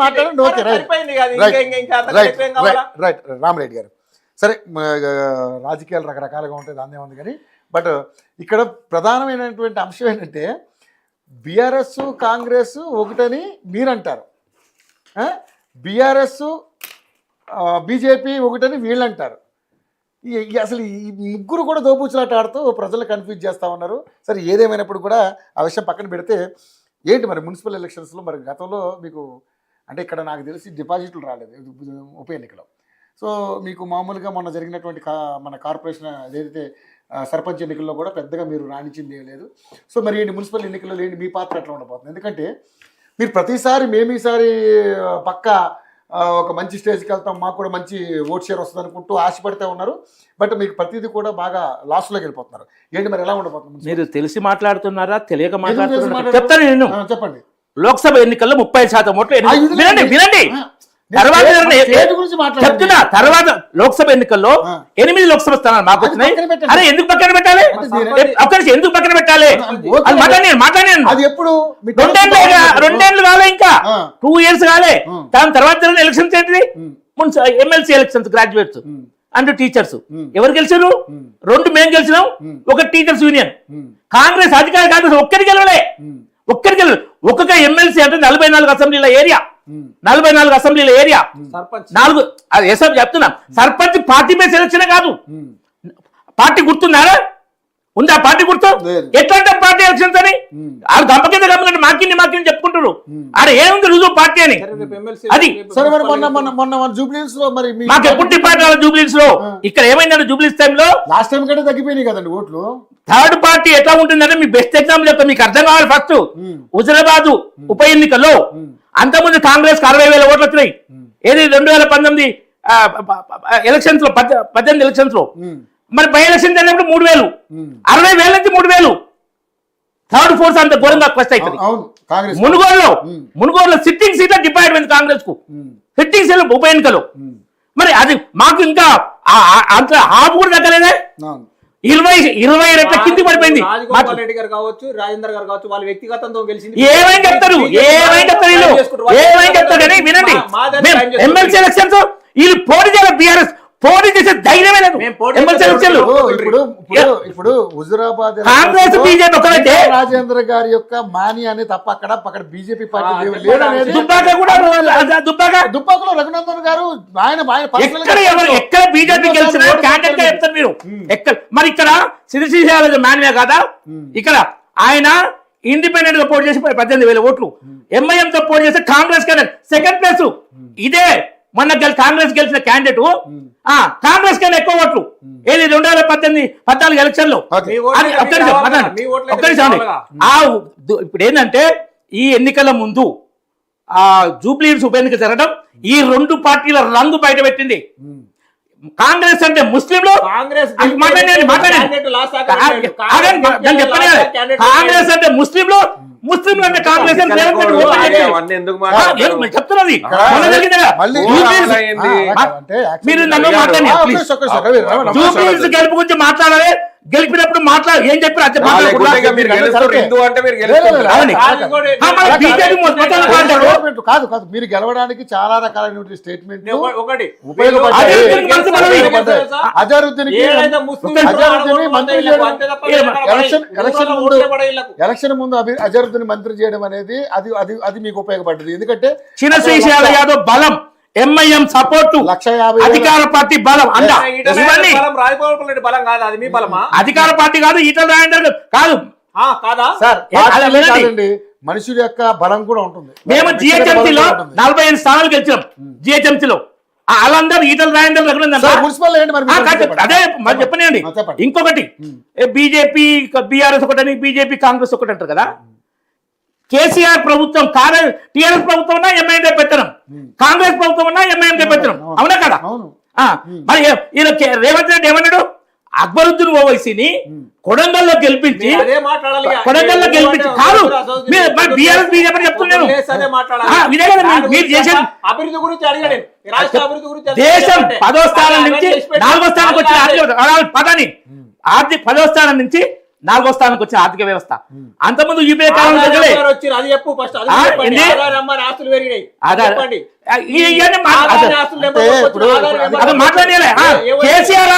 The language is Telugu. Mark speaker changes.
Speaker 1: మాట్లాడండి. ఓకే, రైట్ రామరెడ్డి గారు. సరే, రాజకీయాలు రకరకాలుగా ఉంటాయి, దాన్నే ఉంది. కానీ బట్ ఇక్కడ ప్రధానమైనటువంటి అంశం ఏంటంటే బీఆర్ఎస్ కాంగ్రెస్ ఒకటని మీరంటారు, బీఆర్ఎస్ బీజేపీ ఒకటని వీళ్ళంటారు. అసలు ఈ ముగ్గురు కూడా దోబూచులాట ఆడుతూ ప్రజలు కన్ఫ్యూజ్ చేస్తూ ఉన్నారు. సరే, ఏదేమైనప్పుడు కూడా ఆ విషయం పక్కన పెడితే ఏంటి మరి మున్సిపల్ ఎలక్షన్స్లో మరి గతంలో మీకు అంటే ఇక్కడ నాకు తెలిసి డిపాజిట్లు రాలేదు ఉప ఎన్నికలో. సో మీకు మామూలుగా మొన్న జరిగినటువంటి మన కార్పొరేషన్ ఏదైతే సర్పంచ్ ఎన్నికల్లో కూడా పెద్దగా మీరు రాణించింది లేదు. సో మరి ఏంటి మున్సిపల్ ఎన్నికల్లో ఏంటి మీ పాత్ర ఎట్లా ఉండబోతుంది? ఎందుకంటే మీరు ప్రతిసారి మేము ఈసారి పక్క ఒక మంచి స్టేజ్కి వెళ్తాం, మాకు కూడా మంచి ఓట్ షేర్ వస్తుంది అనుకుంటూ ఆశపడితే ఉన్నారు. బట్ మీకు ప్రతిదీ కూడా బాగా లాస్ట్లోకి వెళ్ళిపోతున్నారు. ఏంటి మరి ఎలా ఉండబోతుంది?
Speaker 2: మీరు తెలిసి మాట్లాడుతున్నారా తెలియక మాట్లాడుతున్నారా చెప్తాను నేను.
Speaker 1: చెప్పండి.
Speaker 2: లోక్సభ ఎన్నికల్లో 30% ఓట్లు వినండి. చెప్తున్నా, తర్వాత లోక్సభ ఎన్నికల్లో 8 లోక్సభ స్థానాలు మాకు వచ్చినాయి. అరే ఎందుకు పక్కన పెట్టాలి? ఎందుకు పక్కన పెట్టాలి?
Speaker 1: అది ఎప్పుడు
Speaker 2: 2 కాలే, ఇంకా 2 years కాలే. దాని తర్వాత ఎలక్షన్స్ ఏంటిది? MLC elections, graduates and teachers. ఎవరు గెలిచారు? 2 మేము గెలిచినాం, ఒక టీచర్స్ యూనియన్. కాంగ్రెస్ అధికార కాంగ్రెస్ ఒక్కరికి గెలవలే. ఒక్కొక్క ఎమ్మెల్సీ అంటే 44 అసెంబ్లీల ఏరియా, 44 అసెంబ్లీల ఏరియా, 4 చెప్తున్నా. సర్పంచ్ పార్టీ మీద సెలక్షన్ కాదు, పార్టీ గుర్తుందా? ఉందా పార్టీ గుర్తు? ఎట్లాంటి పార్టీ ఎలక్షన్స్ అని ఆడు గంప కింద గంప మాకిని చెప్పుకుంటారు. ఆడ ఏముంది రుజువు పార్టీ అని? అది మాకు ఎప్పుడు డిపార్ట్మెంట్ జూబ్లీస్ లో. ఇక్కడ ఏమైందంటే జూబ్లీస్ టైంలో
Speaker 1: లాస్ట్ టైం కంటే తగ్గిపోయినాయి కదండి ఓట్లు.
Speaker 2: థర్డ్ పార్టీ ఎట్లా ఉంటుందంటే మీ బెస్ట్ ఎగ్జాంపుల్ చెప్తా, మీకు అర్థం కావాలి. ఫస్ట్ హుజరాబాద్ ఉప ఎన్నికల్లో అంతకుముందు కాంగ్రెస్ 60,000 ఓట్లు వచ్చినాయి. ఏది 2019 ఎలక్షన్స్ లో, 18 ఎలక్షన్స్ లో. మరి బై ఎలక్షన్ జరిగినప్పుడు 3,000, 60,000 నుంచి 3,000. థర్డ్ ఫోర్స్ అంత ఘోరంగా క్వెస్ట్ అవుతుంది. మునుగోడులో సిట్టింగ్ సీట్ల డిపార్ట్మెంట్ కాంగ్రెస్ కు, సిట్టింగ్ సీట్ల ఉప ఎన్నికలు. మరి అది మాకు ఇంకా అంత హాఫ్ కూడా తగ్గలేదే. 20 రెట్ల కింది పడిపోయింది.
Speaker 3: రెడ్డి గారు కావచ్చు, రాజేందర్ గారు కావచ్చు, వాళ్ళ వ్యక్తిగతంతో గెలిచింది.
Speaker 2: ఏమైనా చెప్తారు కానీ వినండి. ఎమ్మెల్సీ ఎలక్షన్స్ వీళ్ళు పోటీ చేయాలి, బీఆర్ఎస్ పోటీ చేసే ధైర్యమే లేదు.
Speaker 1: ఇప్పుడు హుజురాబాద్
Speaker 2: కాంగ్రెస్ బీజేపీ ఒకరైతే
Speaker 1: రాజేంద్ర గారి యొక్క మాని అని తప్ప అక్కడ బీజేపీ పార్టీ దుబ్బాకలో రఘునందన్ గారు
Speaker 2: ఎక్కడ బీజేపీ గెలిచిన క్యాండిడేట్ గా చెప్తారు మీరు. ఎక్కడ మరి ఇక్కడ సిరిసిల్ల మాన్వే కాదా? ఇక్కడ ఆయన ఇండిపెండెంట్ గా పోటీ చేసి 18,000 ఓట్లు, ఎంఐఎం తో పోటీ చేసి కాంగ్రెస్ క్యాండిడేట్ సెకండ్ ప్లేస్. ఇదే మొన్న కాంగ్రెస్ గెలిచిన క్యాండిడేట్ కాంగ్రెస్ కన్నా ఎక్కువ ఓట్లు. ఏది 2014 ఎలక్షన్ లో. ఇప్పుడు ఏంటంటే ఈ ఎన్నికల ముందు జూబ్లీ హిల్స్ ఉప ఎన్నిక జరగడం ఈ 2 పార్టీల రంగు బయట పెట్టింది. కాంగ్రెస్ అంటే ముస్లింలు, కాంగ్రెస్ అంటే ముస్లింలు, ముస్లింలు అంటే కాంగ్రెస్ చెప్తున్నది. మీరు నన్ను మాట్లాడి గెలుపు గురించి మాట్లాడాలి. గెలిపినప్పుడు ఏం చెప్పారు
Speaker 1: కాదు. మీరు గెలవడానికి చాలా రకాలైన స్టేట్మెంట్ ఎలక్షన్ ముందు అజరుద్దీన్ మంత్రి చేయడం అనేది అది మీకు ఉపయోగపడ్డది. ఎందుకంటే
Speaker 2: చిన్న శ్రీశైల యాదవ్ బలం, ఎంఐఎం సపోర్టు, 150 అధికార పార్టీ బలం. అధికార పార్టీ కాదు, ఈటల రాజేందర్ కాదు.
Speaker 1: మనుషుల యొక్క బలం కూడా ఉంటుంది.
Speaker 2: మేము జిహెచ్ఎంసీలో 45 స్థానాలు గెలిచాం. జిహెచ్ఎంసీలో వాళ్ళందరూ ఈటల రాజేందర్
Speaker 1: మున్సిపల్
Speaker 2: అదే మరి చెప్పనండి. ఇంకొకటి బీజేపీ బీఆర్ఎస్ ఒకటని, బీజేపీ కాంగ్రెస్ ఒకటి అంటారు కదా. కేసీఆర్ ప్రభుత్వం టీఆర్ఎస్ ప్రభుత్వం ఉన్నా ఎంఐఎంకే పెట్టడం, కాంగ్రెస్ ప్రభుత్వం ఉన్నా ఎంఐఎంకే పెట్టడం, అవునా కదా? మరి రేవంత్ రెడ్డి ఏమన్నాడు? అక్బరుద్దీన్ ఓవైసీని కొడంగల్లో గెలిపించి కాదు బీఆర్ఎస్ బీజేపీ చెప్తున్నాను. ఇదే కదా మీరు చేసేది.
Speaker 3: అభివృద్ధి గురించి అడిగాడు.
Speaker 2: దేశం 10వ స్థానం నుంచి 4వ స్థానానికి వచ్చిన పదాన్ని 10వ స్థానం నుంచి నాలుగో స్థానానికి వచ్చిన ఆర్థిక వ్యవస్థ. అంతకుముందు యూపీఏ కాలంలో జరగలే.
Speaker 3: అది చెప్పు ఫస్ట్
Speaker 2: ఆ, ఏంది?
Speaker 3: ఆస్తులు పెరిగినాయి
Speaker 2: ఆధార్
Speaker 3: చెప్పండి.
Speaker 2: ఇవన్నీ
Speaker 3: ఆస్తులు
Speaker 1: అంటే ఇప్పుడు
Speaker 3: ఆధార్ నెంబర్
Speaker 2: అది మాట్లాడలే. కేసీఆర్